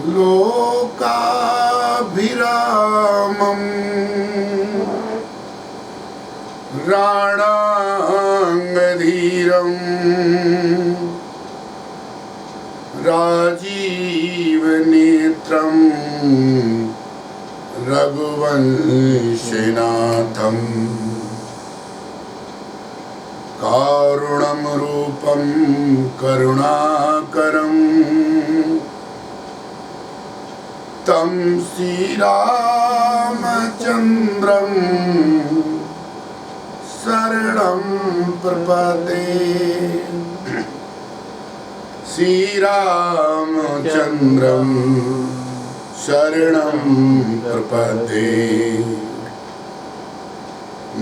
लोकाभिरामम् राणाङ्गधीरम् राजीवनेत्रम् रघुवंशनाथम् कारुणं रूपं करुणाकरम् तं श्रीरामचन्द्रं शरणं प्रपद्ये। श्रीरामचन्द्रं शरणं प्रपद्ये।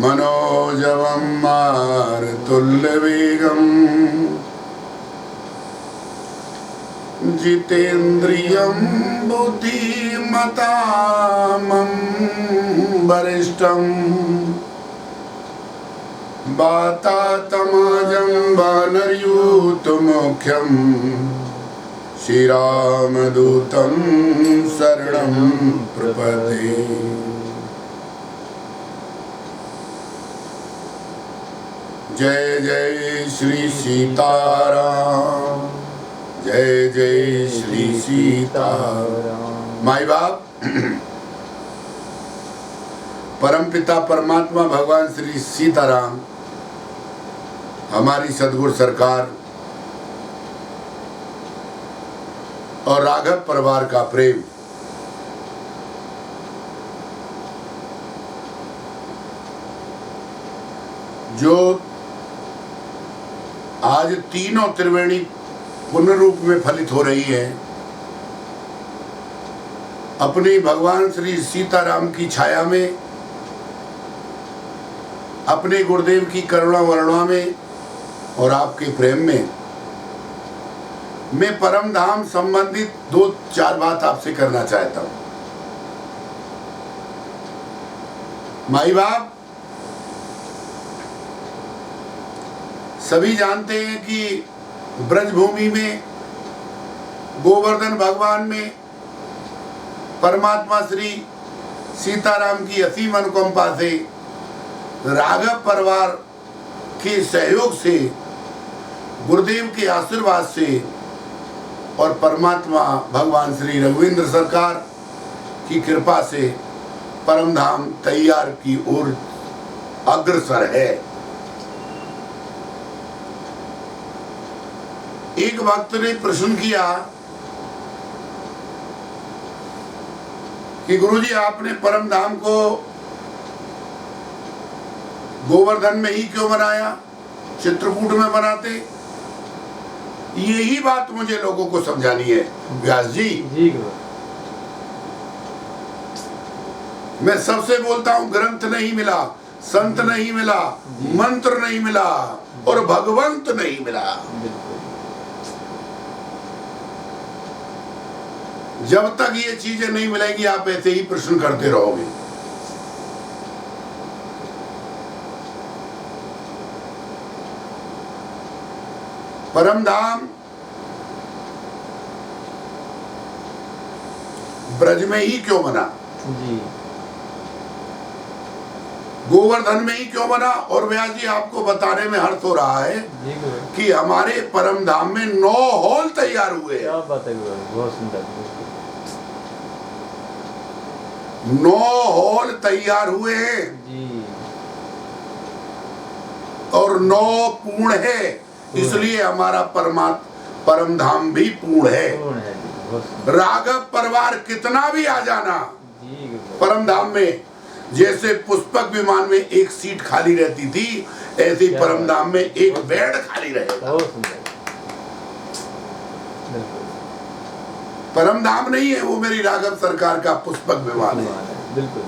मनोजवं मारुतुल्यवेगं जितेन्द्रियं बुद्धिमतां वरिष्ठं वातात्मजं वानरयूथमुख्यं श्रीरामदूतं शरणं प्रपद्ये। जय जय श्री सीताराम, जय जय श्री सीताराम। माई बाप, परमपिता परमात्मा भगवान श्री सीताराम, हमारी सदगुरु सरकार और राघव परिवार का प्रेम जो आज तीनों त्रिवेणी पुण्य रूप में फलित हो रही है, अपनी भगवान श्री सीताराम की छाया में, अपने गुरुदेव की करुणा वरुणा में और आपके प्रेम में, मैं परम धाम संबंधित 2-4 बात आपसे करना चाहता हूं। माई बाप, सभी जानते हैं कि ब्रजभूमि में गोवर्धन भगवान में परमात्मा श्री सीताराम की असीम अनुकंपा से, राघव परिवार के सहयोग से, गुरुदेव के आशीर्वाद से और परमात्मा भगवान श्री रघुवींद्र सरकार की कृपा से परमधाम तैयार की ओर अग्रसर है। एक भक्त ने प्रश्न किया कि गुरुजी, आपने परमधाम को गोवर्धन में ही क्यों बनाया, चित्रकूट में बनाते? यही बात मुझे लोगों को समझानी है व्यास जी। मैं सबसे बोलता हूं, ग्रंथ नहीं मिला, संत नहीं मिला, मंत्र नहीं मिला और भगवंत नहीं मिला। जब तक ये चीजें नहीं मिलेंगी, आप ऐसे ही प्रश्न करते रहोगे। परमधाम ब्रज में ही क्यों बना जी? गोवर्धन में ही क्यों बना? और व्यास जी, आपको बताने में हर्ष हो रहा है कि हमारे परमधाम में 9 हॉल तैयार हुए हैं। क्या बात है, बहुत सुंदर। 9 हॉल तैयार हुए हैं जी। और 9 पूर्ण है, इसलिए हमारा परमधाम भी पूर्ण है। राघव परिवार कितना भी आ जाना परमधाम में, जैसे पुष्पक विमान में एक सीट खाली रहती थी, ऐसे परमधाम में एक बेड खाली रहेगा। परमधाम नहीं है वो, मेरी राघव सरकार का पुष्पक विमान है। बिल्कुल।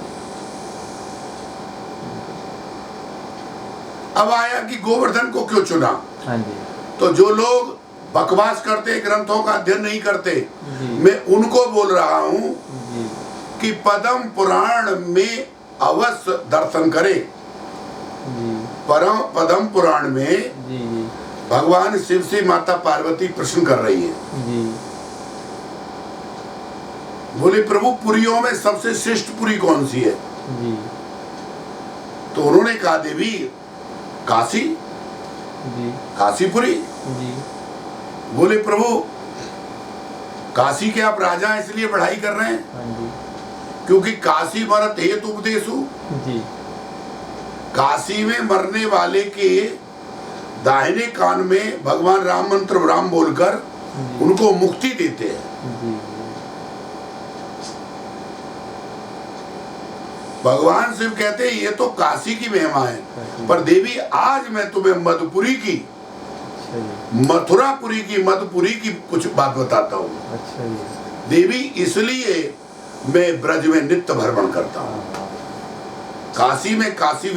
अब आया कि गोवर्धन को क्यों चुना? हाँ जी। तो जो लोग बकवास करते, ग्रंथों का अध्ययन नहीं करते, मैं उनको बोल रहा हूँ कि पद्म पुराण में अवश्य दर्शन करें। पद्म पुराण में भगवान शिव से माता पार्वती प्रश्न कर रही है बोले प्रभु पुरियों में सबसे श्रेष्ठ पुरी कौन सी है? जी तो उन्होंने कहा देवी काशी, जी काशीपुरी। जी बोले प्रभु काशी के आप राजा हैं इसलिए पढ़ाई कर रहे हैं? हाँ जी क्योंकि काशी मरत हेतु उपदेशु, जी काशी में मरने वाले के दाहिने कान में भगवान राम मंत्र राम बोलकर जी उनको मुक्ति देते हैं। जी भगवान शिव कहते हैं ये तो काशी की महिमा है, काशी। पर देवी आज मैं तुम्हें मधुपुरी की, अच्छा जी मथुरापुरी की, मधुपुरी की कुछ बात बताता हूँ। अच्छा जी देवी इसलिए मैं ब्रज में नित्य भ्रमण करता हूँ, हाँ काशी में काशी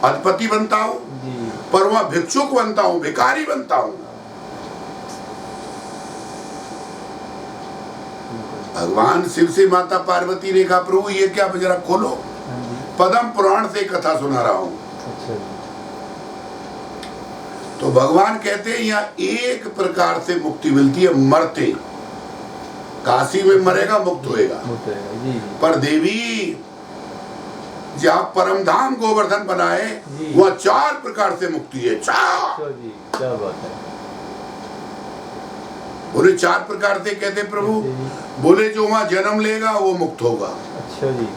अधिपति बनता हूँ, जी पर वहां भिक्षुक बनता हूँ, भिखारी बनता हूँ। भगवान शिव से माता पार्वती ने कहा प्रभु ये क्या, जरा खोलो। हाँ जी पद्म पुराण से कथा सुना रहा हूँ। अच्छा जी तो भगवान कहते हैं यहाँ एक प्रकार से मुक्ति मिलती है, मरते काशी में मरेगा मुक्त होएगा। मुक्त रहेगा जी जी पर देवी जहाँ परम धाम गोवर्धन बनाए जी। वहाँ 4 प्रकार से मुक्ति है। 4 अच्छा जी क्या बात है बोले 4 प्रकार से कहते प्रभु? कैसे जी? बोले जो वहाँ जन्म लेगा वो मुक्त होगा। अच्छा जी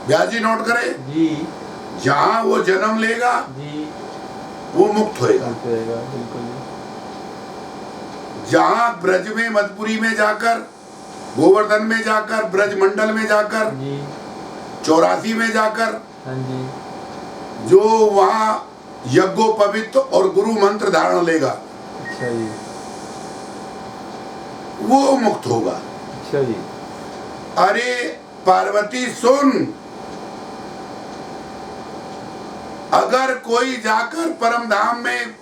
व्यास जी नोट करे, जी जहाँ वो जन्म लेगा जी वो मुक्त होएगा। मुक्त रहेगा बिल्कुल जी जहाँ ब्रज में मधुपुरी में जाकर, गोवर्धन में जाकर, ब्रज मंडल में जाकर, जी 84 में जाकर हाँ जी जो वहाँ यज्ञोपवीत और गुरु मंत्र धारण लेगा अच्छा जी वो मुक्त होगा। अच्छा जी अरे पार्वती सुन, अगर कोई जाकर परम धाम में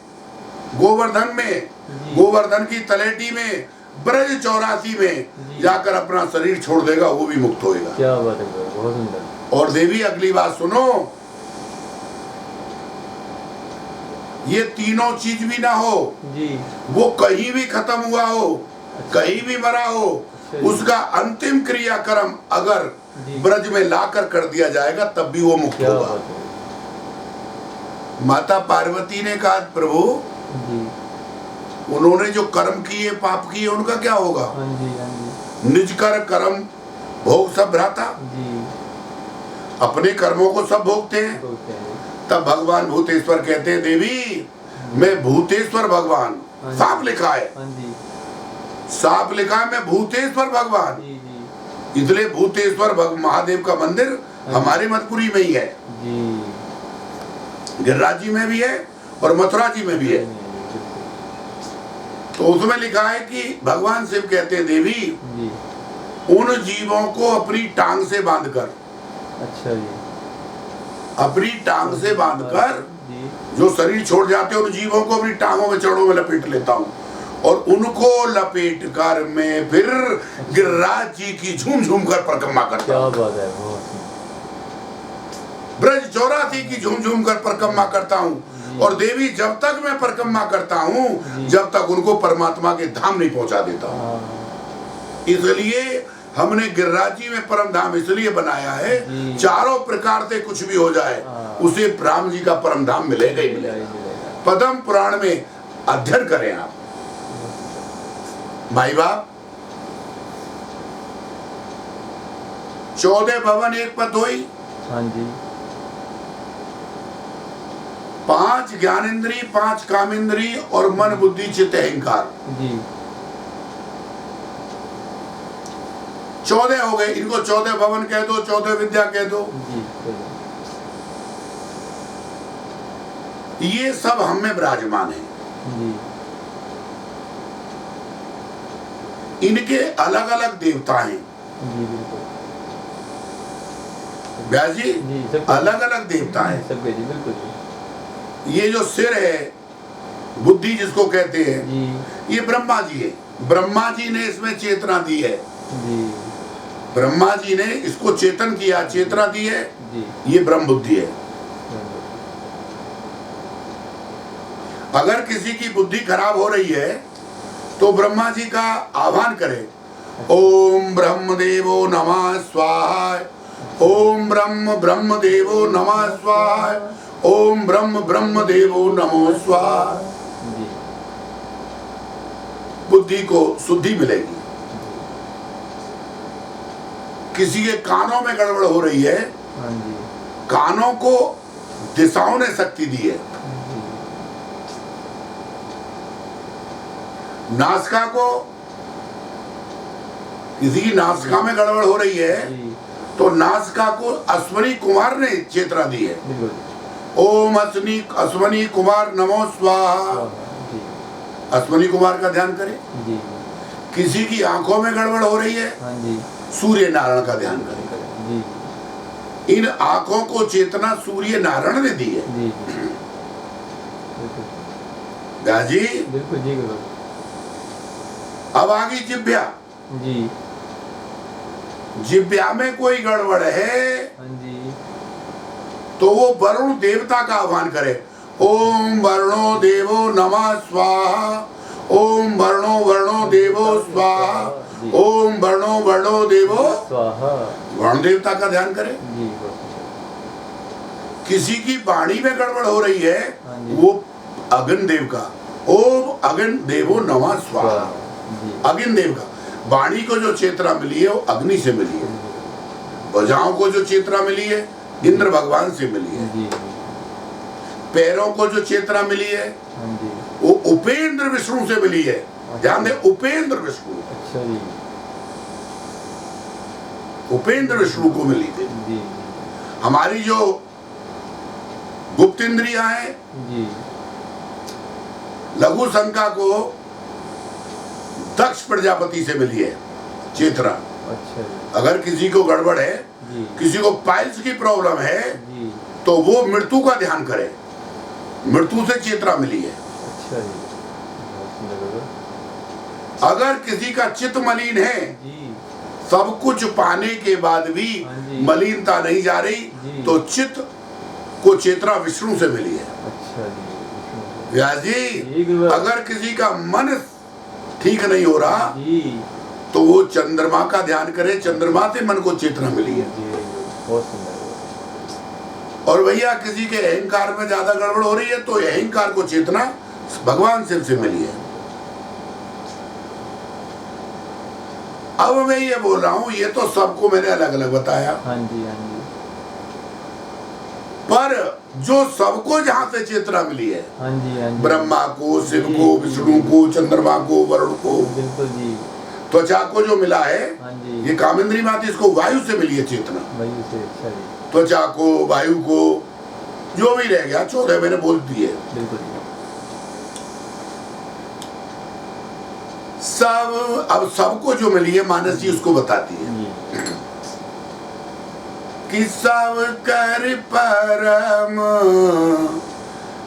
गोवर्धन में, जी। गोवर्धन की तलेटी में, ब्रज 84 में जी। जाकर अपना शरीर छोड़ देगा वो भी मुक्त होएगा। क्या बात है बहुत सुंदर। और देवी अगली बात सुनो, ये तीनों चीज भी ना हो, जी वो कहीं भी खत्म हुआ हो, कहीं भी मरा हो, अच्छा जी। उसका अंतिम क्रियाक्रम अगर जी। ब्रज में लाकर कर दिया जाएगा तब भी वो मुक्त क्या होगा। बात है माता पार्वती ने कहा प्रभु जी उन्होंने जो कर्म किए पाप किए उनका क्या होगा? हाँ जी हाँ जी निज कर कर्म भोग सब भ्राता, जी अपने कर्मों को सब भोगते हैं। बोलते हैं तब भगवान भूतेश्वर कहते हैं देवी मैं भूतेश्वर भगवान, हाँ जी। साफ लिखा है, हाँ जी साफ लिखा है मैं भूतेश्वर भगवान। जी जी इसलिए भूतेश्वर महादेव का मंदिर हमारे मधुपुरी में ही है, जी गिरिराज जी में भी है और मथुरा जी में भी है। तो उसमें लिखा है कि भगवान शिव कहते हैं देवी जी उन जीवों को अपनी टांग से बांधकर, अच्छा जी अपनी टांग से बांधकर जी जो शरीर छोड़ जाते हैं उन जीवों को अपनी टांगों में चरणों में लपेट लेता हूँ और उनको लपेट कर मैं फिर गिरिराज जी की झूम झूम कर परिक्रमा करता क्या हूँ। बात है बहुत ब्रज 84 की झूम झूम कर परिक्रमा करता हूँ। और देवी जब तक मैं परिक्रमा करता हूँ जब तक उनको परमात्मा के धाम नहीं पहुंचा देता हूँ। हाँ इसलिए हमने गिरिराज जी में परम धाम इसलिए बनाया है, जी। चारों प्रकार से कुछ भी हो जाए हाँ। उसे राम जी का परम धाम मिलेगा ही मिलेगा। पद्म पुराण में अध्ययन करें आप भाई बाप। 14 भवन एक पथ होई, हाँ जी 5 ज्ञानेंद्री, 5 कामेंद्री और मन बुद्धि चित्त अहंकार, जी 14 हो गए। इनको 14 भवन कह दो, 14 विद्या कह दो। जी ये सब हम में विराजमान है। जी इनके अलग अलग देवता हैं जी बिल्कुल व्यास जी, जी सब अलग अलग देवता हैं। सबके जी बिल्कुल जी ये जो सिर है बुद्धि जिसको कहते हैं जी ये ब्रह्मा जी है। ब्रह्मा जी ने इसमें चेतना दी है, जी ब्रह्मा जी ने इसको चेतन किया, चेतना दी है, जी ये ब्रह्म बुद्धि है। अगर किसी की बुद्धि खराब हो रही है तो ब्रह्मा जी का आह्वान करें, ओम ब्रह्म देवो नमः स्वाहा, ओम ब्रह्म ब्रह्म देवो नमः स्वाहा, ओम ब्रह्म ब्रह्म देवो नमो स्वाहा। जी बुद्धि को शुद्धि मिलेगी। किसी के कानों में गड़बड़ हो रही है, हाँ जी कानों को दिशाओं ने शक्ति दी है। जी नासिका को, किसी की नासिका में गड़बड़ हो रही है जी तो नासिका को अश्वनी कुमार ने चेतना दी है। बिल्कुल ओम अश्वनी कुमार नमो स्वाहा। जी अश्वनी कुमार का ध्यान करें। जी किसी की आंखों में गड़बड़ हो रही है, हाँ जी सूर्य नारायण का ध्यान करें। जी इन आंखों को चेतना सूर्य नारायण ने दी है। जी बिल्कुल गाजी बिल्कुल जी गुरु अब आगे जिभ्या। जी जिभ्या में कोई गड़बड़ है हाँ जी तो वो वरुण देवता का आह्वान करे, ओम वर्णो देवो नमः स्वाहा, ओम वर्णो देवो स्वाहा, ओम वर्णो देवो स्वाहा। वरुण देवता का ध्यान करें। जी किसी की वाणी में गड़बड़ हो रही है, हाँ जी। वो अग्नि देव का, ओम अग्नि देवो नमः स्वाहा। जी अग्नि देव का वाणी को जो चेतना मिली है वो अग्नि से मिली है। भुजाओं को जो चेतना मिली है इंद्र भगवान से मिली है। जी पैरों को जो चेतना मिली है हाँ जी वो उपेंद्र विष्णु से मिली है। ध्यान दे, उपेंद्र विष्णु, अच्छा जी उपेंद्र विष्णु को मिली थी। जी हमारी जो गुप्त इंद्रियां हैं, जी लघु शंका को दक्ष प्रजापति से मिली है चेतना। अच्छा जी अगर किसी को गड़बड़ है, जी किसी को पाइल्स की प्रॉब्लम है, जी तो वो मृत्यु का ध्यान करे। मृत्यु से चेतना मिली है। अच्छा जी बहुत सुंदर गुरु। अगर किसी का चित्त मलिन है, जी सब कुछ पाने के बाद भी हाँ जी। मलिनता नहीं जा रही, जी। तो चित्त को चेतना विष्णु से मिली है। अच्छा जी व्यास जी जी, गुरुदेव। अगर किसी का मन ठीक नहीं हो रहा जी तो वो चंद्रमा का ध्यान करे। चंद्रमा से मन को चेतना मिली है। जी बहुत सुंदर गुरु। और भैया किसी के अहंकार में ज्यादा गड़बड़ हो रही है तो अहंकार को चेतना भगवान शिव से मिली है। अब मैं ये बोल रहा हूं, ये तो सबको मैंने अलग अलग बताया, हाँ जी हाँ जी पर जो सबको जहां से चेतना मिली है, हाँ जी हाँ जी ब्रह्मा को, शिव को, विष्णु को, चंद्रमा को, वरुण को, बिल्कुल जी त्वचा को जो मिला है, हाँ जी ये कामेंद्री माती, इसको वायु से मिली है चेतना। वही से। अच्छा जी त्वचा को, वायु को, जो भी रह गया 14 मैंने बोल दिए। बिल्कुल जी सब अब सबको जो मिली है मानस जी उसको बताती है जी कि सब कर परम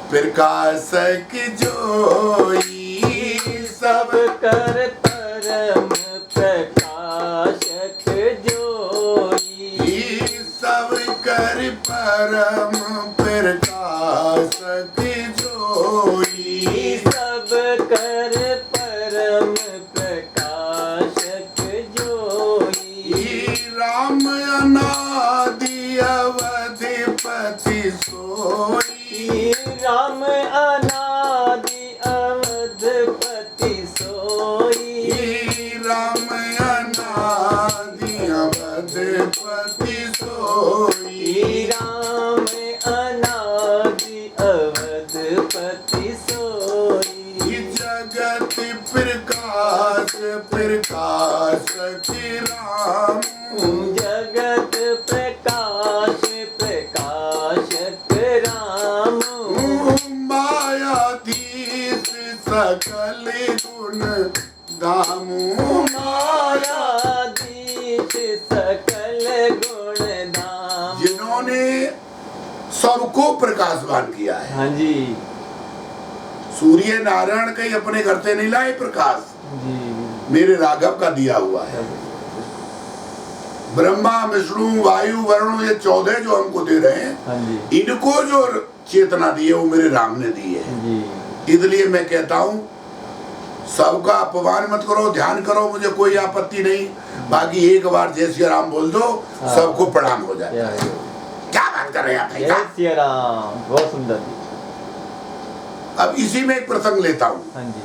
प्रकाशक जोई, सब कर परम प्रकाशक जोई। सब कर परम प्रकाशक जोई। सब कर परम प्रकाशक जोई। राम अनादि अवधिपति सोई। राम अनादि अवधपति सोई। राम अनादि अवधिपति सोई। राम अनादि अवधपति सोई। जगत प्रकाश प्रकाशक राम। जगत प्रकाश प्रकाशक राम। मायाधीश सकल गुण धामो। मायाधीश सकल गुण धाम। जिन्होंने सबको प्रकाशवान किया है। हाँ जी सूर्य नारायण कहीं अपने घर से नहीं लाए प्रकाश, जी मेरे राघव का दिया हुआ है। ब्रह्मा विष्णु वायु वरुण ये 14 जो हमको दे रहे हैं, हाँ जी इनको जो चेतना दी है वो मेरे राम ने दी है। जी इसलिए मैं कहता हूँ सबका अपमान मत करो, ध्यान करो, मुझे कोई आपत्ति नहीं, बाकी एक बार जय श्री राम बोल दो, सबको प्रणाम हो जाए। क्या बात कर रहे हैं आप भाई? जय श्री राम, बहुत सुंदर जी। अब इसी में एक प्रसंग लेता हूं हाँ जी।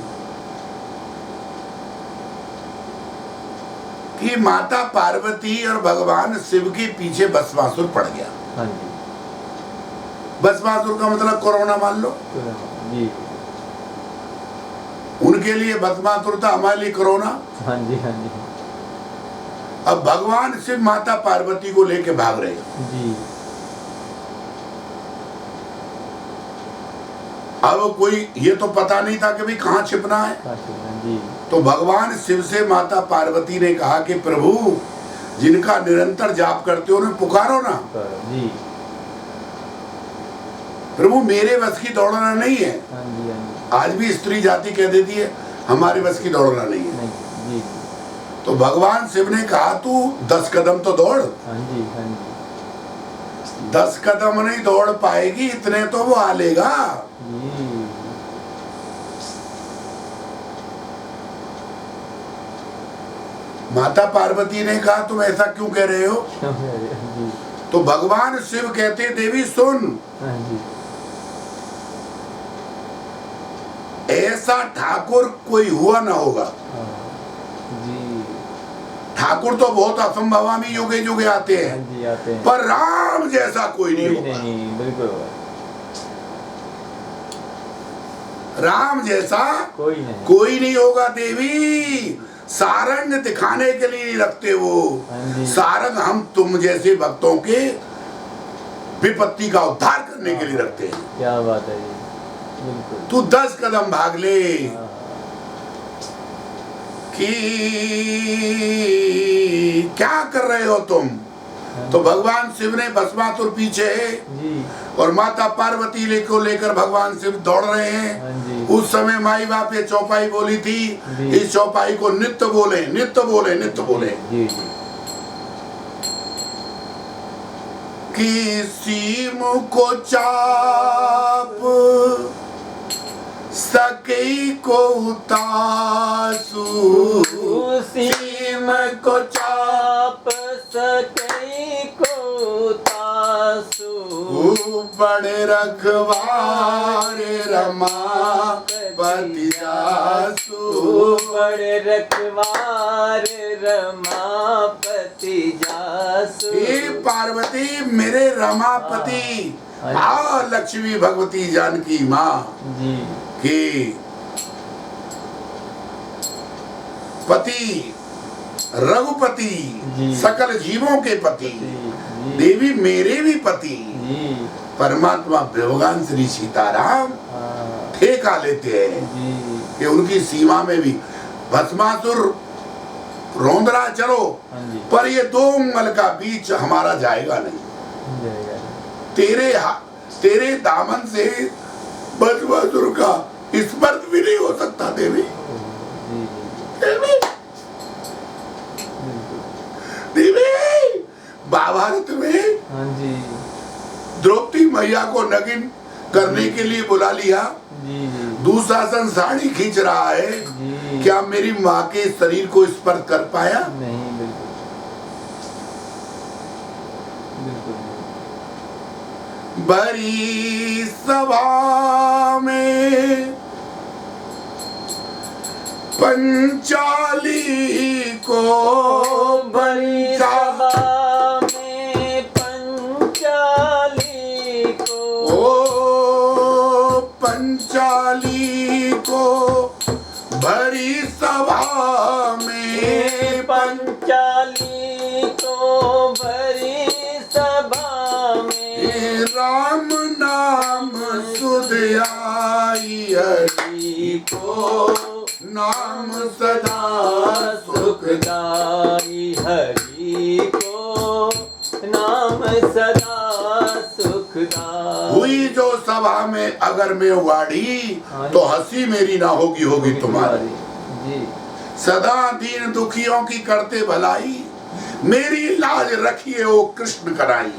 कि माता पार्वती और भगवान शिव के पीछे भस्मासुर पड़ गया। हाँ जी। भस्मासुर का मतलब कोरोना मान लो, जी। उनके लिए भस्मासुर था, हमारे लिए कोरोना। हाँ जी। हाँ जी। अब भगवान शिव माता पार्वती को लेके भाग रहे हैं। जी। अब कोई ये तो पता नहीं था कि भाई कहाँ छिपना है। जी। तो भगवान शिव से माता पार्वती ने कहा कि प्रभु, जिनका निरंतर जाप करते हो उन्हें पुकारो ना। जी। प्रभु मेरे बस की दौड़ना नहीं है। हाँ जी। हाँ जी। आज भी स्त्री जाति कह देती है हमारे बस की दौड़ना नहीं है। नहीं। जी। तो भगवान शिव ने कहा तू 10 कदम तो दौड़। हाँ जी। हाँ जी। 10 कदम नहीं दौड़ पाएगी, इतने तो वो आ लेगा। जी। माता पार्वती ने कहा तुम ऐसा क्यों कह रहे हो? जी। तो भगवान शिव कहते देवी सुन, हाँ जी। ऐसा ठाकुर कोई हुआ ना होगा। जी। ठाकुर तो बहुत असंभवामी युगे युगे आते हाँ हैं, जी, आते हैं। पर राम जैसा कोई नहीं होगा। नहीं, बिल्कुल राम जैसा कोई नहीं होगा। देवी सारंग दिखाने के लिए नहीं रखते वो, सारंग हम तुम जैसे भक्तों के विपत्ति का उद्धार करने के लिए रखते हैं। क्या बात है जी, बिल्कुल। तू 10 कदम भाग ले कि क्या कर रहे हो तुम? तो भगवान शिव ने भस्मासुर पीछे जी। और माता पार्वती को लेकर भगवान शिव दौड़ रहे हैं। उस समय माई बाप ये चौपाई बोली थी, इस चौपाई को नित्य बोले, नित्य बोले, नित्य बोले। जी जी। कि सीम को चाप सके को तासु, सीम को चाप सके को तासु, बड़े रखवारे रमापति जासु, बड़े रखवारे रमापति जासु। हे पार्वती मेरे रमापति, आ लक्ष्मी भगवती जानकी माँ की पति, रघुपति, सकल जीवों के पति, देवी मेरे भी पति, परमात्मा भगवान श्री सीताराम ठेका लेते हैं कि उनकी सीमा में भी भस्मासुर रोंद रहा चलो, पर ये 2 अंगुल का बीच हमारा जाएगा नहीं। तेरे दामन से भस्मासुर का स्पर्श भी नहीं हो सकता। देवी देवी देवी महाभारत में द्रौपदी मैया को नगिन करने के लिए बुला लिया। दुशासन साड़ी खींच रहा है, क्या मेरी माँ के शरीर को स्पर्श कर पाया? नहीं, बिल्कुल। बड़ी सभा में पंचाली को, बड़ी सभा में पंचाली को, ओ पंचाली को बड़ी सभा में, पंचाली को बड़ी सभा में, राम नाम सुध आई हरि को, नाम सदा सुखदाई हरि को, नाम सदा सुखदाई। हुई जो सभा में अगर मैं वाड़ी, तो हंसी मेरी ना होगी, होगी तुम्हारी। सदा दीन दुखियों की करते भलाई, मेरी लाज रखिए ओ कृष्ण कराई,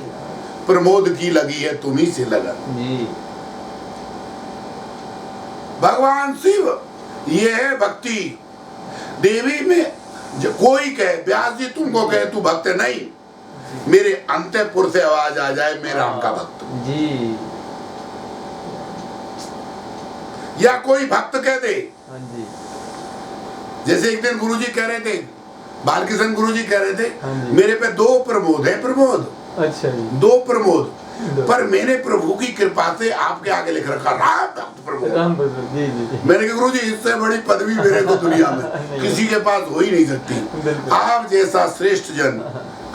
प्रमोद की लगी है तुम्ही से लगन। भगवान शिव ये है भक्ति। देवी में कोई कहे, व्यास जी तुमको कहे तू भक्त नहीं, मेरे अंतःपुर से आवाज आ जाए मैं राम का भक्त हूं जी। या कोई भक्त कह दे। हाँ जी। जैसे एक दिन गुरुजी कह रहे थे, बालकृष्ण गुरुजी कह रहे थे, हाँ जी। मेरे पे 2 प्रमोद है, प्रमोद अच्छा जी। 2 प्रमोद, पर मैंने प्रभु की कृपा से आपके आगे लिख रखा राम भक्त प्रमोद। राम भक्त, जी जी जी। मैंने कहा गुरुजी इससे बड़ी पदवी मेरे को दुनिया में किसी के पास हो ही नहीं सकती। बिल्कुल। आप जैसा श्रेष्ठ जन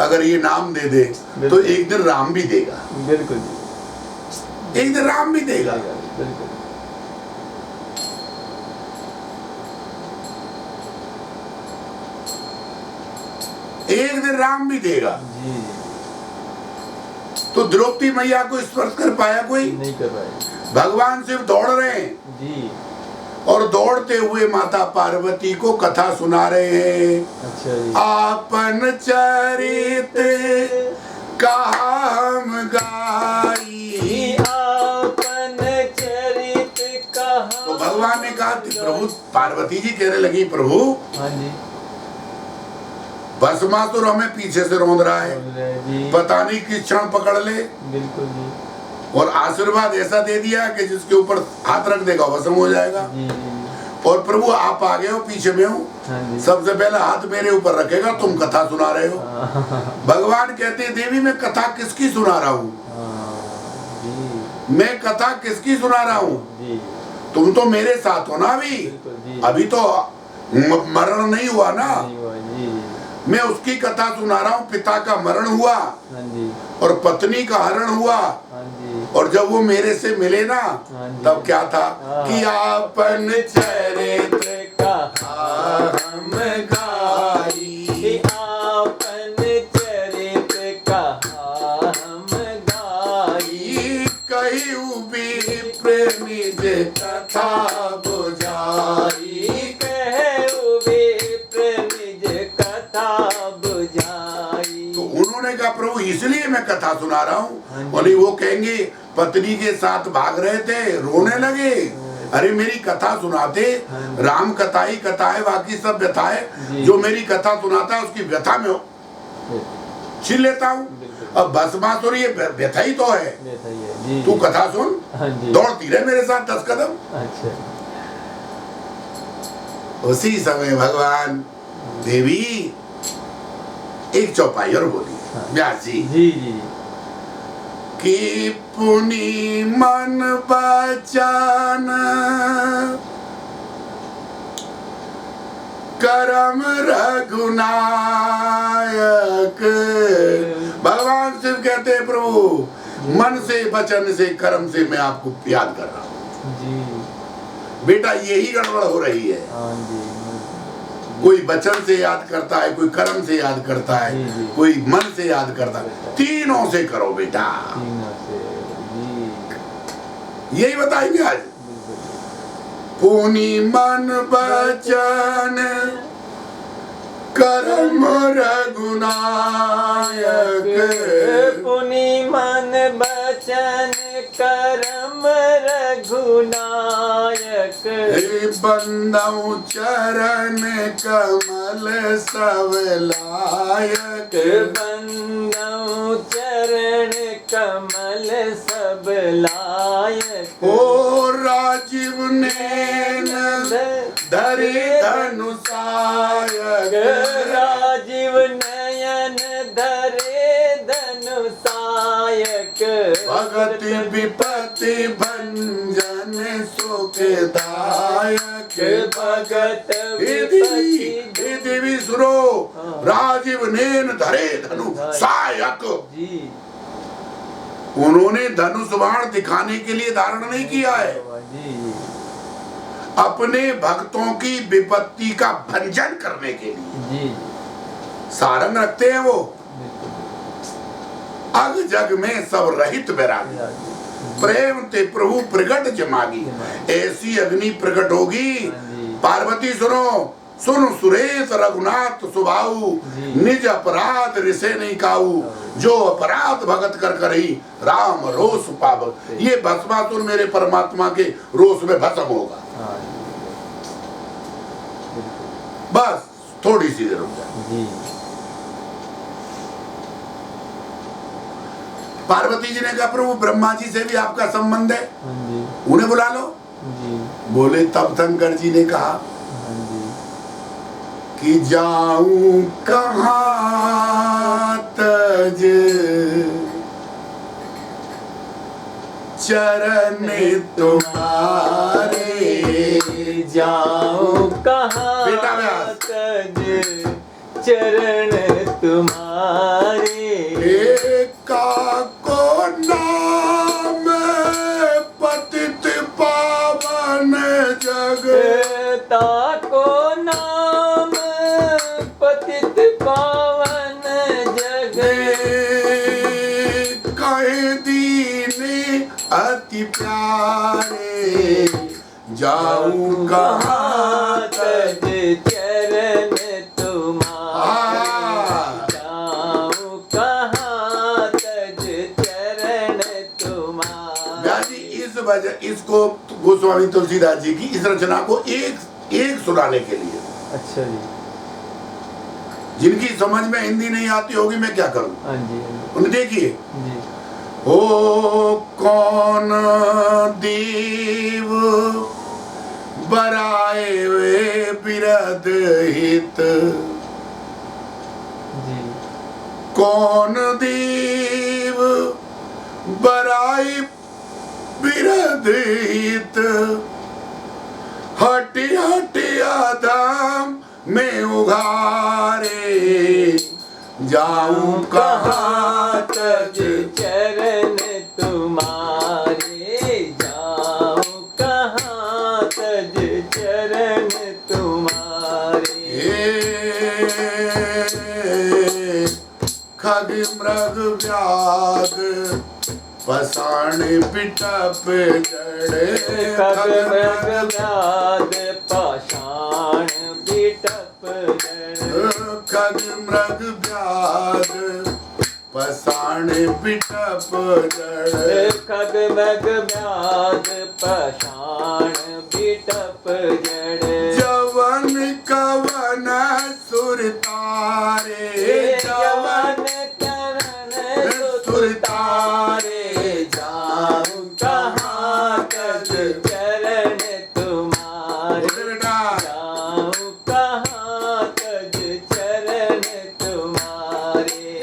अगर ये नाम दे दे तो एक दिन राम भी देगा, बिल्कुल जी, एक दिन राम भी देगा। बिल्कुल। एक दिन राम भी देगा। जी। तो द्रौपदी मैया को स्पर्श कर पाया कोई? नहीं कर पाए। भगवान शिव दौड़ रहे हैं जी। और दौड़ते हुए माता पार्वती को कथा सुना रहे हैं। अच्छा जी। आपन चरित काम गाई, आपन चरित कहा। तो भगवान ने कहा प्रभु, पार्वती जी कहने लगी प्रभु हाँ जी। भस्मासुर हमें पीछे से रौंद रहा है, जी। पता नहीं किस क्षण पकड़ ले, बिल्कुल जी। और आशीर्वाद ऐसा दे दिया कि जिसके ऊपर हाथ रख देगा भस्म हो जाएगा। जी जी। और प्रभु आप आगे हो पीछे में हो, हाँ जी। सबसे पहले हाथ मेरे ऊपर रखेगा, तुम कथा सुना रहे हो। भगवान कहते हैं देवी मैं कथा किसकी सुना रहा हूँ, मैं कथा किसकी सुना रहा हूँ, तुम तो मेरे साथ हो ना अभी, अभी तो मरण नहीं हुआ ना, मैं उसकी कथा सुना रहा हूँ। पिता का मरण हुआ और पत्नी का हरण हुआ, और जब वो मेरे से मिले ना तब क्या था कि आपन चरित्र कहा हम गाई, आपन चरित्र कहा हम गाई, कहूँ भी प्रेमी जे कथा बुझाई, कहूँ भी प्रेमी जे कथा बुझाई। तो उन्होंने कहा प्रभु इसलिए मैं कथा सुना रहा हूँ। और वो कहेंगे पत्नी के साथ भाग रहे थे, रोने लगे, अरे मेरी कथा सुनाते, राम कथा ही कथा है, बाकी सब व्यथा है, जो मेरी कथा सुनाता है उसकी व्यथा में छीन लेता हूँ। अब भस्मासुर ये व्यथा ही तो है, तू कथा सुन, दौड़ती रहे मेरे साथ 10 कदम। अच्छा। उसी समय भगवान देवी एक चौपाई और बोली, व्यास जी जी जी कि पुनि मन बचन करम रघुनायक। भगवान शिव कहते हैं प्रभु मन से वचन से कर्म से मैं आपको याद कर रहा हूँ जी। बेटा, यही गड़बड़ हो रही है। हाँ जी। कोई वचन से याद करता है, कोई कर्म से याद करता है, कोई मन से याद करता है, तीनों से करो बेटा। तीनों से जी। यही बताएंगे आज। पुनि मन वचन कर्म रघुनायक, पुनि मन वचन कर्म रघुनायक, बंदौ चरण कमल सब लायक, बंदौ चरण कमल सब लायक, ओ राजीव नैन धरि धनुषायक, राजीव नयन धरे धनुषायक, भगति विपत्ति भंजन सुखदायक, भगत हे देवी सुनो, राजीव नैन धरे धनु सहायक। जी। उन्होंने धनुष बाण दिखाने के लिए धारण नहीं किया है, जी। अपने भक्तों की विपत्ति का भंजन करने के लिए जी। सारंग रखते हैं वो। अग जग में सब रहित बैरागी, प्रेम ते प्रभु प्रगट जमागी, ऐसी अग्नि प्रकट होगी। पार्वती सुनो, सुन सुरेश रघुनाथ सुभाऊ, निज अपराध रिसे नहीं काऊ, जो अपराध भगत कर करही राम रोष पाव। ये भस्मासुर मेरे परमात्मा के रोष में भस्म होगा। बस थोड़ी सी देर रुक जाए। जी पार्वती जी ने कहा प्रभु ब्रह्मा जी से भी आपका संबंध है, हाँ जी उन्हें बुला लो। जी बोले तब शंकर जी ने कहा हाँ जी कि जाऊं कहाँ तज चरण तुम्हारे, जाऊं कहाँ बेटा व्यास। तज चरण तुम्हारे, एका को नाम पतित पावन जग, ताको नाम पतित पावन जग, कहे दीन अति प्यारे, जाऊं कहाँ तज चरण तुम्हारे, जाऊं कहाँ तज चरण तुम्हारे। व्यास जी इस वजह इसको गोस्वामी तुलसीदास जी की इस रचना को एक सुनाने के लिए, अच्छा जी जिनकी समझ में हिंदी नहीं आती होगी मैं क्या करूं, हाँ जी हाँ उन्हें देखिए। जी ओ कौन देव बराए वे बिरद हित, जी कौन देव बराए बिरद हित, हटि हटिया धाम में उघारे, जाऊं कहाँ तज चरण तुम्हारे, जाऊं कहाँ तज चरण तुम्हारे। खग मृग व्याध पसाण पिटप जड़े, खग मृग व्याध पाषाण बिटप जड़, खग मृग व्याध पसाण पिटप जड़े, खग मृग व्याध पाषाण बिटप जड़, जवन कवन सुर तारे, जवन करण सुर तारे, जाऊं कहाँ तज चरण तुम्हारे, जाऊं कहाँ तज चरण तुम्हारे।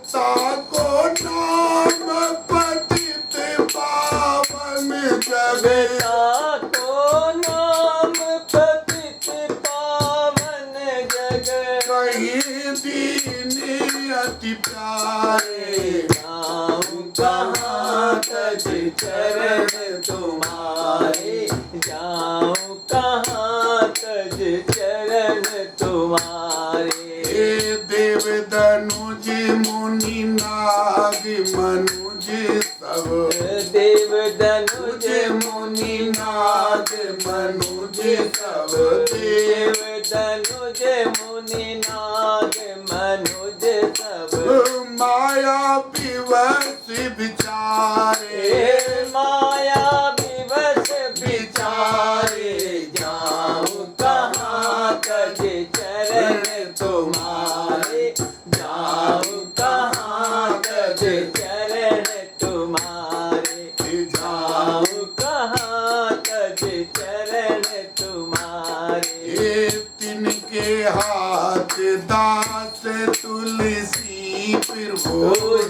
ताको नाम पतित पावन जग, ताको नाम पतित पावन जग, कहीं दीन अति प्यारे, जाऊं कहाँ तज चरण तुम्हारे, जाऊं कहाँ तज चरण तुम्हारे। देव धनुज मुनि नाग मनुज सब, देव धनुज मुनि नाग मनुज सब, देव धनुज मुनि नाग मनुज सब, माया विवश विचारे, माया विवश विचारे, जाऊं कहाँ तज चरण तुम्हारे, जाऊं कहाँ तज चरण तुम्हारे, जाऊं कहाँ तज चरण तुम्हारे। तिनके हाथ दास तुलसी प्रभु,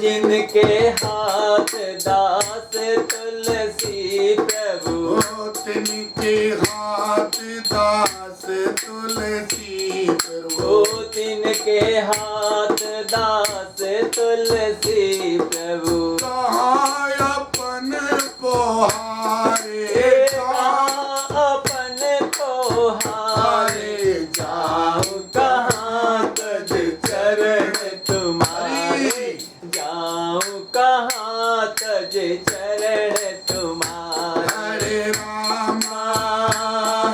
जिनके हाथ दास तुलसी प्रभु, तिनके हाथ दास तुलसी प्रभु, तिनके हाथ दास तुलसी प्रभु, कहाँ अपन पोहारे, कहाँ अपन पोहारे, जाऊं कहाँ तज चरण तुम्हारे, जाऊं कहाँ तज चरण तुम्हारे। हरे रामा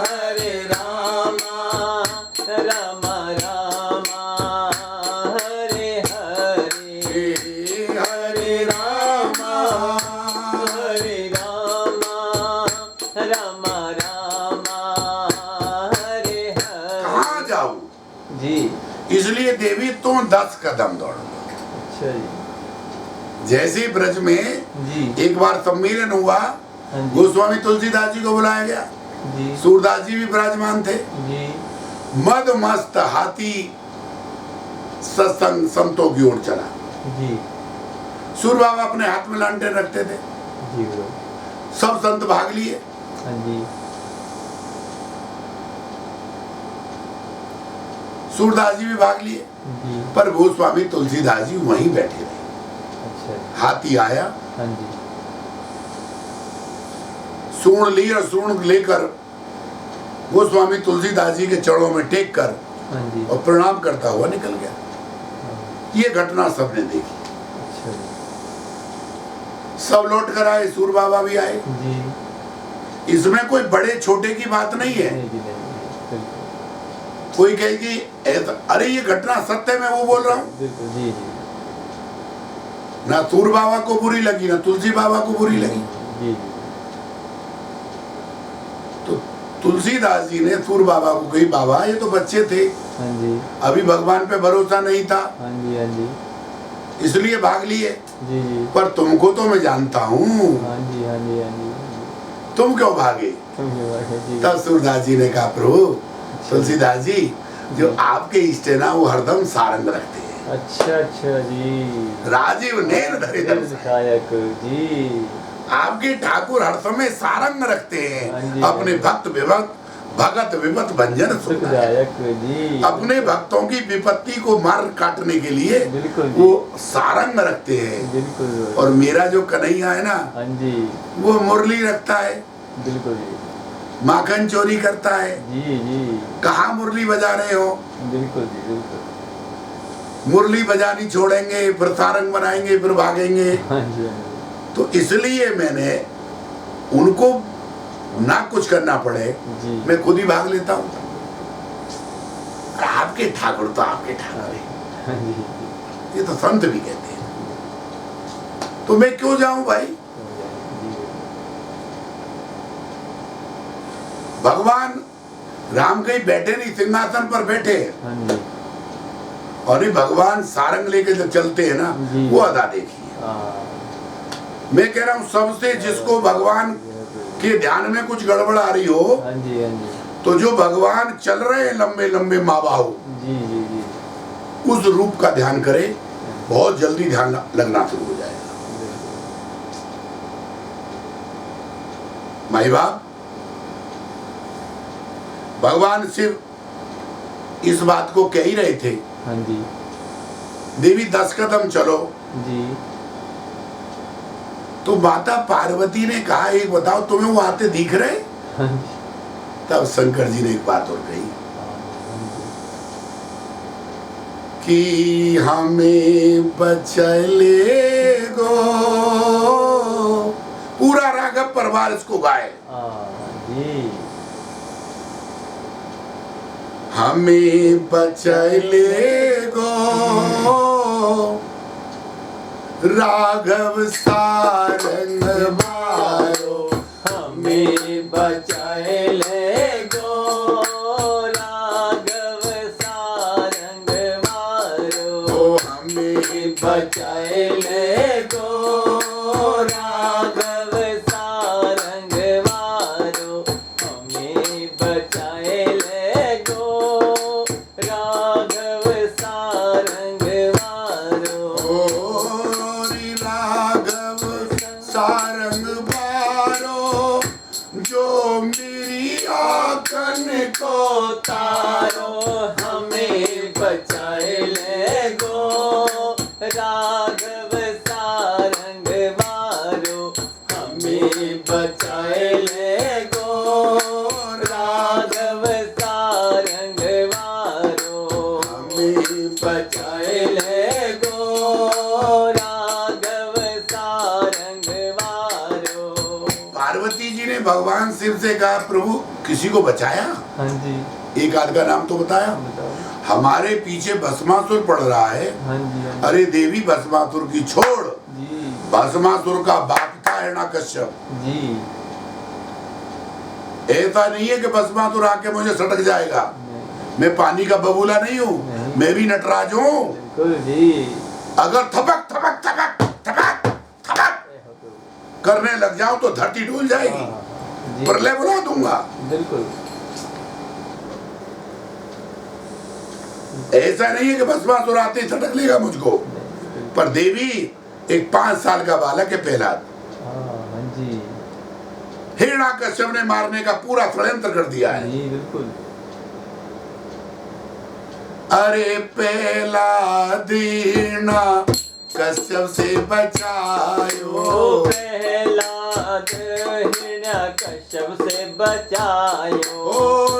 हरे रामा रामा रामा हरे हरे, हरे रामा हरे रामा रामा रामा हरे हरे। कहाँ जाऊं जी। इसलिए देवी तुम 10 कदम दौड़ो। अच्छा जी। जैसे ब्रज में जी। एक बार सम्मेलन हुआ, हाँ जी। गोस्वामी तुलसीदास जी को बुलाया गया, जी। सूरदास जी भी विराजमान थे। जी। मद मस्त हाथी सत्संग संतों की ओर चला। जी। सूर बाबा अपने हाथ में लांटेन रखते थे, जी गुरु। सब संत भाग लिए। हाँ जी। सूरदास जी भी भाग लिए, जी। पर गोस्वामी तुलसीदास जी वहीं बैठे रहे। अच्छा। हाथी आया, हाँ जी। सूंड ली और सूंड लेकर गोस्वामी तुलसीदास जी के चरणों में टेक कर हाँ जी। और प्रणाम करता हुआ निकल गया। हाँ। ये घटना सबने देखी। अच्छा जी। सब लौट कर आए, सूर बाबा भी आए। जी। इसमें कोई बड़े छोटे की बात नहीं है। नहीं जी, नहीं, बिल्कुल। कोई कहेगी अरे ये घटना सत्य में वो बोल रहा हूँ। बिल्कुल। जी जी। ना सूर बाबा को बुरी लगी, ना तुलसी बाबा को बुरी लगी। जी जी। तो तुलसीदास जी ने सूर बाबा को कही, बाबा ये तो बच्चे थे, हाँ जी। अभी भगवान पे भरोसा नहीं था, हाँ जी। हाँ जी। इसलिए भाग लिए, जी जी। पर तुमको तो मैं जानता हूँ, हाँ जी। हाँ जी। हाँ जी। तुम क्यों भागे? जी। तब सूरदास जी ने कहा, प्रभु तुलसीदास जी, जो आपके इष्ट है ना वो हरदम सारंग रखते हैं। अच्छा अच्छा जी। राजीव नैन धरे दर्शन। विधायक जी। आपके ठाकुर हर समय सारंग रखते हाँ हैं, जी, अपने भक्त विभक्त भगत विपत भंजन सुखदायक। विधायक जी। अपने भक्तों की विपत्ति को मार काटने के लिए बिल्कुल जी। वो सारंग रखते हैं। बिल्कुल। और मेरा जो कन्हैया है ना, हाँ जी। वो मुरली रखता है, बिल्कुल जी। माखन चोरी करता है। जी जी। कहाँ मुरली बजा रहे हो? बिल्कुल जी। बिल्कुल। मुरली बजानी छोड़ेंगे, फिर सारंग बनाएंगे, फिर भागेंगे। हाँ जी। हाँ जी। तो इसलिए मैंने उनको ना कुछ करना पड़े, जी। मैं खुद ही भाग लेता हूँ। आपके ठाकुर तो आपके ठाकुर है, हाँ जी। ये तो संत भी कहते हैं, तो मैं क्यों जाऊं भाई? जी। भगवान राम कहीं बैठे नहीं, सिंहासन पर बैठे, हाँ जी। और ये भगवान सारंग लेके जब चलते हैं ना, जी। वो अदा देखिए। हाँ। मैं कह रहा हूँ सबसे जिसको भगवान के ध्यान में कुछ गड़बड़ आ रही हो, हाँ जी। हाँ जी। तो जो भगवान चल रहे हैं लंबे लंबे माबाहु, जी जी जी। उस रूप का ध्यान करे, बहुत जल्दी ध्यान लगना शुरू हो जाएगा। माई बाप, भगवान शिव इस बात को कह ही रहे थे, हाँ जी। देवी 10 कदम चलो। जी। तो माता पार्वती ने कहा, एक बताओ तुम्हें वो आते दिख रहे? हाँ जी। तब शंकर जी ने एक बात और कही हाँ कि हमें बचले गो। पूरा राघव परिवार इसको गाए, जी। हमें बचले गो राघव सारंग मारो, हमें बचाए ले गो राघव सारंग मारो। हमें बचाए ले गो राघव सारंग मारो। हमें बचाए ले गो राघव सारंग मारो। राघव सारंग मारो, जो मेरी आंखन को तारो। हमें बचाए ले गो राघव सारंग मारो। हमें बचाए ले गो राघव सारंग मारो। हमें बचाए ले गो राघव सारंग मारो। पार्वती जी ने भगवान शिव से कहा, प्रभु किसी को बचाया? हाँ जी। एक आध का नाम तो बताया। बताओ। हमारे पीछे भस्मासुर पड़ रहा है। हाँ जी। हाँ अरे देवी भस्मासुर की छोड़, जी। भस्मासुर का बाप था हिरण्यकश्यप। जी। ऐसा नहीं है कि भस्मासुर आके मुझे सटक जाएगा। मैं पानी का बबूला नहीं हूँ, मैं भी नटराज हूँ। बिल्कुल जी। अगर थपक थपक थपक थपक थपक करने लग जाऊं तो धरती डूल जाएगी, जी। प्रलय बुला दूंगा। बिल्कुल। ऐसा नहीं है कि भस्मासुर आते ही झटक लेगा मुझको, पर देवी एक 5 साल का बालक है प्रहलाद। हाँ जी। हिरण्याकश्यप ने मारने का पूरा षड्यंत्र कर दिया है। जी बिल्कुल। अरे प्रहलाद हिरण्याकश्यप से बचायो, प्रहलाद हिरण्याकश्यप से बचायो। ओ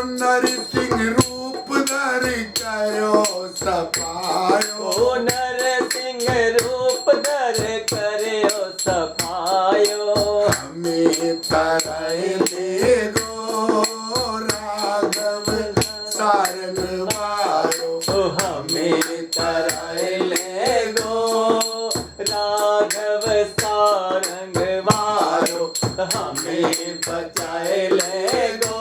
नरसिंह रूप धर करो सफायो, ओ नरसिंह रूप धर करो सफायो। हमें तरह ले गो राघव सारंग वारो, ओ हमें तरह ले गो राघव सारंग वारो। हमें बचाए ले गो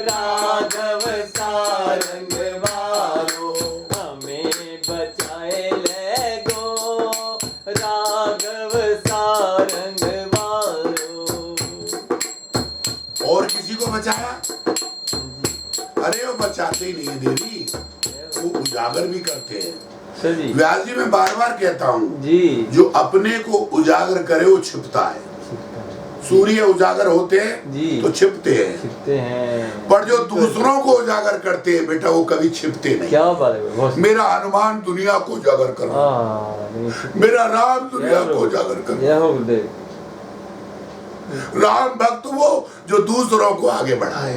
राघव सारंग वारो। हमें बचाए ले गो राघव सारंग वारो। और किसी को बचाया? अरे वो बचाते ही नहीं है देवी, वो उजागर भी करते हैं। सर जी। व्यास जी मैं बार बार कहता हूँ, जी। जो अपने को उजागर करे वो छिपता है। सूर्य उजागर होते हैं जी। तो छिपते हैं, छिपते हैं। पर जो दूसरों को उजागर करते हैं बेटा वो कभी छिपते नहीं। क्या बात है बहुत। मेरा हनुमान दुनिया को उजागर कर रहा है, मेरा राम दुनिया को उजागर कर रहा है। राम भक्त वो जो दूसरों को आगे बढ़ाए,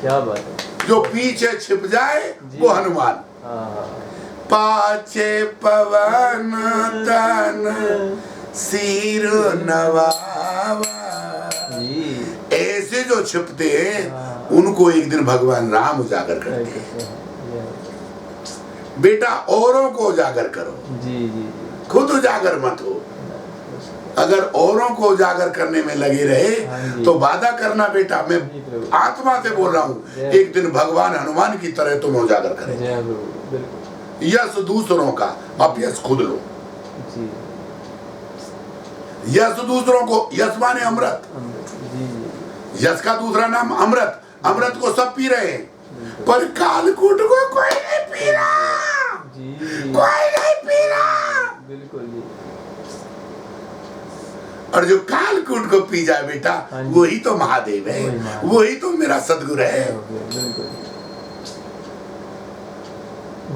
क्या बात है। जो पीछे छिप जाए वो हनुमान। पाछे पवन तन सिर नवावा, ऐसे जो छिपते हैं उनको एक दिन भगवान राम उजागर करते हैं। बेटा औरों को उजागर करो, जी जी। खुद उजागर मत हो। अगर औरों को उजागर करने में लगे रहे तो वादा करना बेटा, मैं आत्मा से बोल रहा हूँ, एक दिन भगवान हनुमान की तरह तुम उजागर करेंगे। यश दूसरों का, अपयश खुद लो। यश दूसरों को, यश माने अमृत, यश का दूसरा नाम अमृत। अमृत को सब पी रहे हैं, पर कालकूट को कोई नहीं पी रहा, कोई नहीं पी रहा। बिल्कुल जी। और जो कालकूट को पी जाए बेटा, वही तो महादेव है, वही तो मेरा सदगुरु है।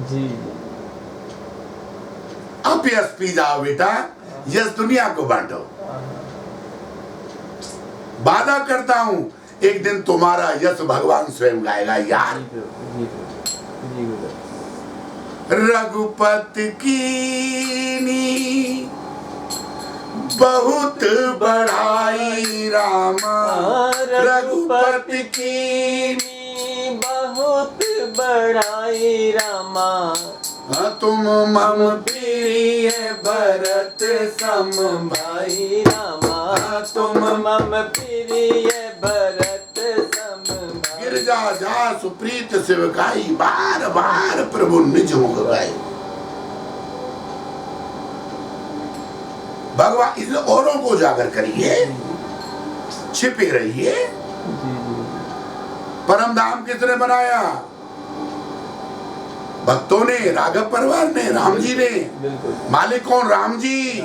जी। अपयश पी जाओ बेटा, यश दुनिया को बांटो। वादा करता हूं एक दिन तुम्हारा यश भगवान स्वयं गाएगा यार। रघुपति कीनी बहुत बढ़ाई रामा, रघुपति कीनी बहुत बढ़ाई रामा। तुम मम प्रिय भरत सम भाई रामा, तुम मम प्रिय भरत सम भाई। गिरजा जा सुप्रीत सेवकाई, बार बार प्रभु निज मुख गाए। भगवान इस औरों को उजागर करिए, छिपे रहिए। परम धाम किसने बनाया? भक्तों ने, राघव परिवार ने, राम जी ने। मालिक कौन? राम जी।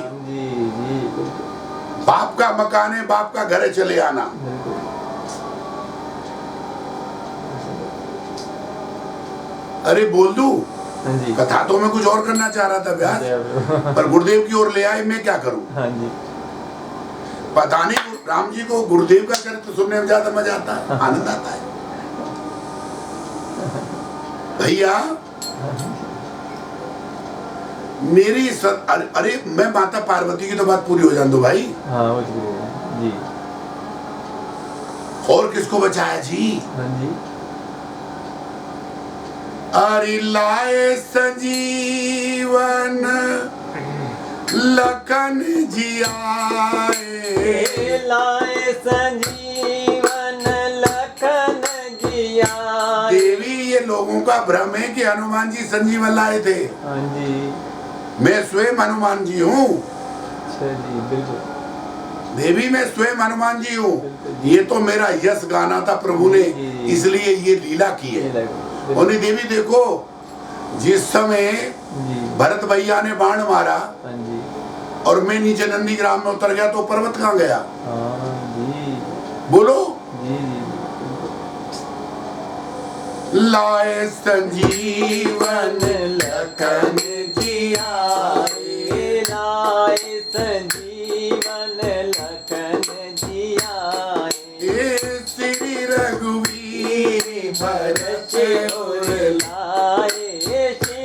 बाप का मकान है, बाप का घर है, चले आना। अरे बोल दूं? कथा तो मैं कुछ और करना चाह रहा था व्यास, पर गुरुदेव की ओर ले आए, मैं क्या करूं? पता नहीं, राम जी को गुरुदेव का चरित्र सुनने में ज्यादा मजा आता है, आनंद आता है भैया। मेरी अरे मैं माता पार्वती की तो बात पूरी हो जान दो भाई। हाँ जी। और किसको बचाया जी? अरे लाए संजीवन लखन जी आए, लाए संजीवन लखन जी आए। देवी ये लोग लोगों का भ्रम है कि हनुमान जी संजीवन लाए थे। हाँ जी। मैं स्वयं हनुमान जी हूँ। अच्छा जी, बिल्कुल। देवी मैं स्वयं हनुमान जी हूँ। बिल्कुल। ये तो मेरा यश गाना था प्रभु ने, जी। इसलिए ये लीला की ये है। लगा, और देवी देखो, जिस समय जी। भरत भैया ने बाण मारा हाँ जी। और मैं नीचे नंदीग्राम में उतर गया, तो पर्वत कहाँ गया? हाँ जी। बोलो। जी जी बिल्कुल। लाए संजीवन लखन जियाए, लाए संजीवन लखन जियाए, श्री रघुवीर हर्ष और लाए, श्री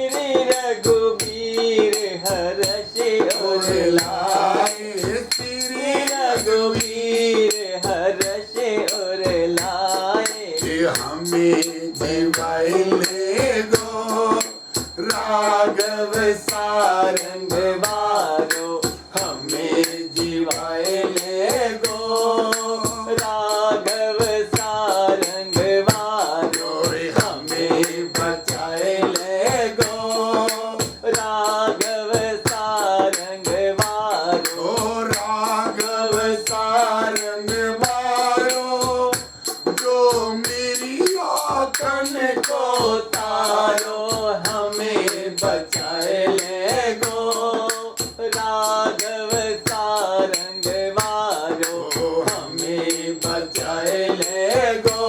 रघुवीर हर्ष और लाए, श्री रघुवीर हर्ष और लाए, हमें जीवाइले गो राघव सारंग वारो, हमें जीवाइले गो राघव सारंग वारो, हमें बचाइले गो राघव सारंग वारो, राघव सारंग बारो, जो मेरी आकन को तारो, हमें बचाए ले गो राघव सारंग वारो, हमें बचाए ले गो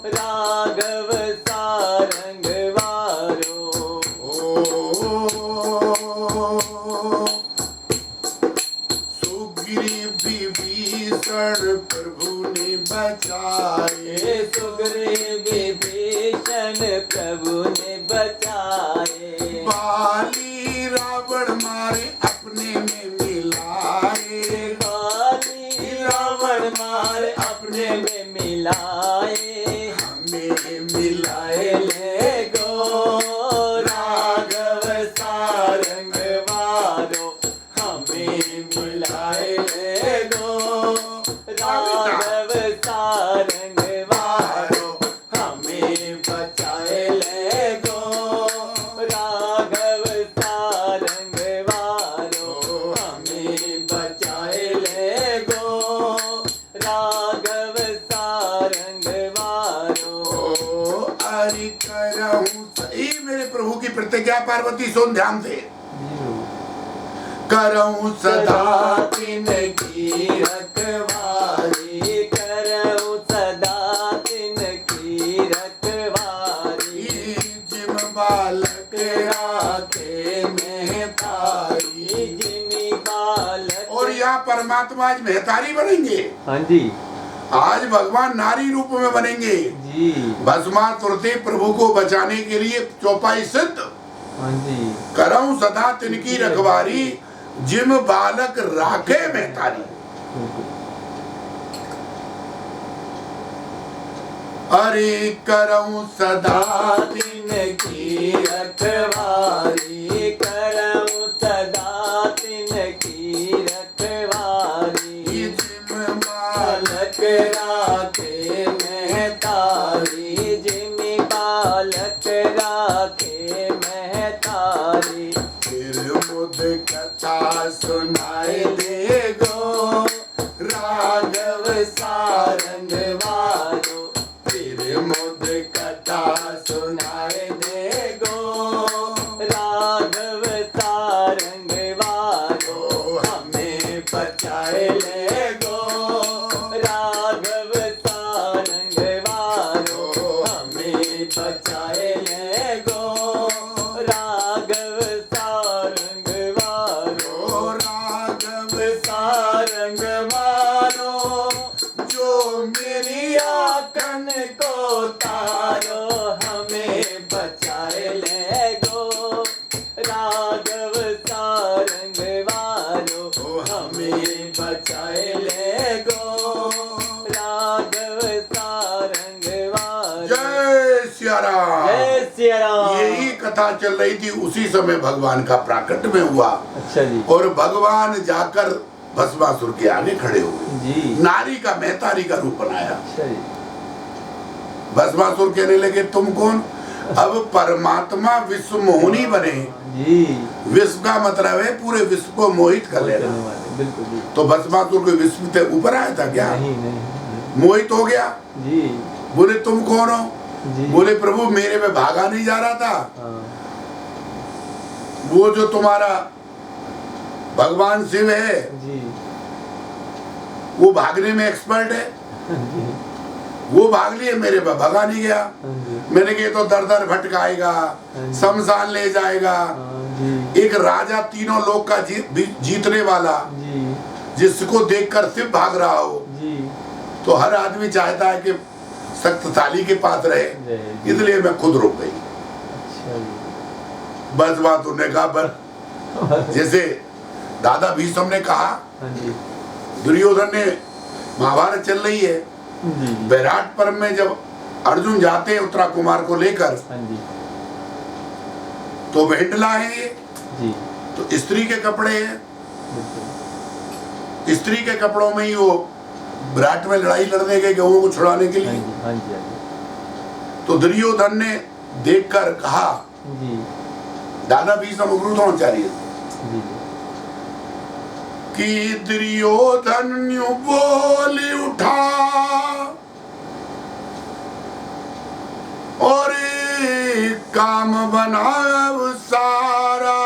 राघव सारंग वारो। सुग्रीव विभीषण प्रभु ने बचाए, सुग्रीव विभीषण प्रभु ने बचाए, बाली रावण मारे अपने में मिलाए, बाली रावण मार अपने में मिलाए, हमें मिलाए ले गो राघव सारंग वारो, हमें मिलाए ले गो राघव सारंग वारो, हमें बचाए ले गो राघव सारंग वारो, हमें बचाए ले गो राघव सारंग वारो। अरे करहूं सही मेरे प्रभु की प्रतिज्ञा पार्वती सुन ध्यान से। करहूं सदा तिनकी रखवारी, करहूं सदा तिनकी रखवारी, जिम बालक राखे में तारी, जिमी बालक। और यहाँ परमात्मा आज मेहतारी बनेंगे। हाँ जी। आज भगवान नारी रूप में बनेंगे जी। भस्मासुर प्रभु को बचाने के लिए चौपाई सिद्ध। हाँ जी। करहूं सदा तिनकी रखवारी, जिम बालक राखे में तारी। अरे करहूं सदा तिनकी रखवारी, करहूं सदा तिनकी रखवारी, जिम बालक राखे में तारी, जिमी बालक राखे में तारी, फिर मुद कथा सुनाए दे गो राघव सारंग वारो, फिर मुद कथा सुनाए दे गो राघव सारंग वारो, हमें बचाए ले गो राघव सारंग वारो, हमें बचाए ले गो राघव सारंग वारो, राघव सारंग वारो, जो मेरी आकन को तारो, हमें बचाए ले गो राघव सारंग वारो, हमें बचाए ले गो राघव सारंग वारो। जय सिया राम। जय सिया राम। यही कथा चल रही थी, उसी समय भगवान का प्राकट्य में हुआ। अच्छा जी। और भगवान जाकर भस्मासुर के आगे खड़े हुए, जी। नारी का मेहतारी का रूप बनाया। अच्छा जी। भस्मासुर कहने लगे तुम कौन? अब परमात्मा विश्व मोहिनी बने। जी विश्व का मतलब है पूरे विश्व को मोहित कर लेना। बिल्कुल जी। तो भस्मासुर कोई विश्व से ऊपर आया था क्या? नहीं नहीं मोहित हो गया जी। बोले तुम कौन हो? जी बोले प्रभु मेरे में भागा नहीं जा रहा था। हाँ वो जो तुम्हारा भगवान शिव है जी वो भागने में एक्सपर्ट है, जी वो भाग लिए, मेरे पे भगा नहीं गया। हाँ जी मैंने कहा तो दर दर भटकाएगा, शमशान ले जाएगा। हाँ जी एक राजा तीनों लोक का जीतने वाला जी जिसको देखकर शिव भाग रहा हो, जी तो हर आदमी चाहता है कि शक्तिशाली के पास रहे, जी। इसलिए मैं खुद रुक गई। अच्छा जी। बस बात उन्होंने कहा बस। जैसे दादा भीष्म ने कहा, हाँ जी दुर्योधन ने, महाभारत चल रही है, जी विराट पर्व में जब अर्जुन जाते हैं उत्तरा कुमार को लेकर, हाँ जी तो वेंडला है ये, जी तो स्त्री के कपड़े हैं, बिल्कुल स्त्री के कपड़ों में ही वो विराट में लड़ाई लड़ने गए गऊ को छुड़ाने के हाँ लिए। जी हाँ जी हाँ जी तो दुर्योधन ने देखकर कहा, जी दादा भीष्म उग्र द्रोणाचार्य जी कि दुर्योधन न्यू बोल उठा और काम बना अब सारा,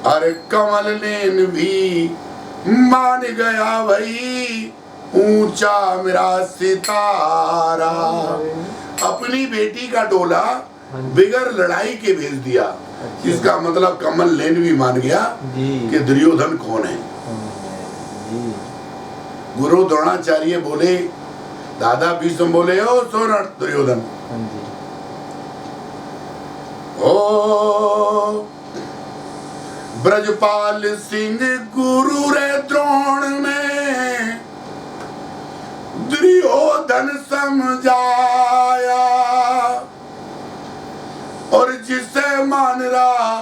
अरे कमल नेन भी मान गया भाई ऊंचा मेरा सितारा। अपनी बेटी का डोला बिगर लड़ाई के भेज दिया। इसका मतलब कमल नेन भी मान गया कि दुर्योधन कौन है। जी गुरु द्रोणाचार्य बोले, दादा भीष्म बोले, ओ सुन दुर्योधन, हाँ जी ओ ब्रजपाल सिंह गुरु रे द्रोण ने दुर्योधन समझाया, और जिसे मान रहा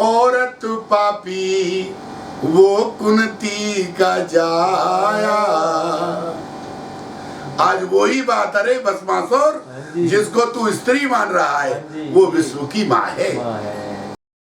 औरत पापी वो कुंती का जाया। आज वही बात, अरे भस्मासुर, जिसको तू स्त्री मान रहा है वो विश्व की माँ है।